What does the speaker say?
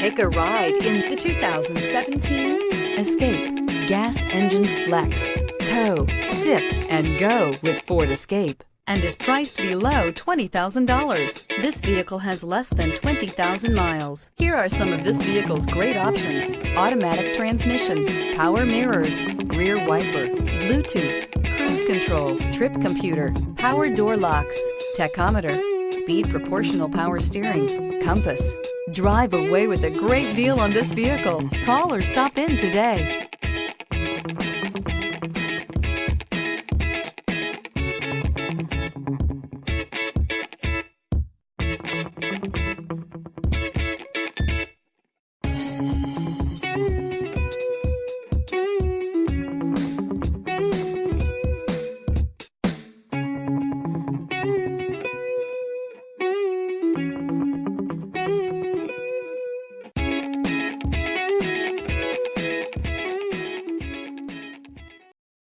Take a ride in the 2017 Escape. Gas engines flex, tow, sip, and go with Ford Escape, and is priced below $20,000. This vehicle has less than 20,000 miles. Here are some of this vehicle's great options: automatic transmission, power mirrors, rear wiper, Bluetooth, cruise control, trip computer, power door locks, tachometer, speed proportional power steering, compass. Drive away with a great deal on this vehicle. Call or stop in today.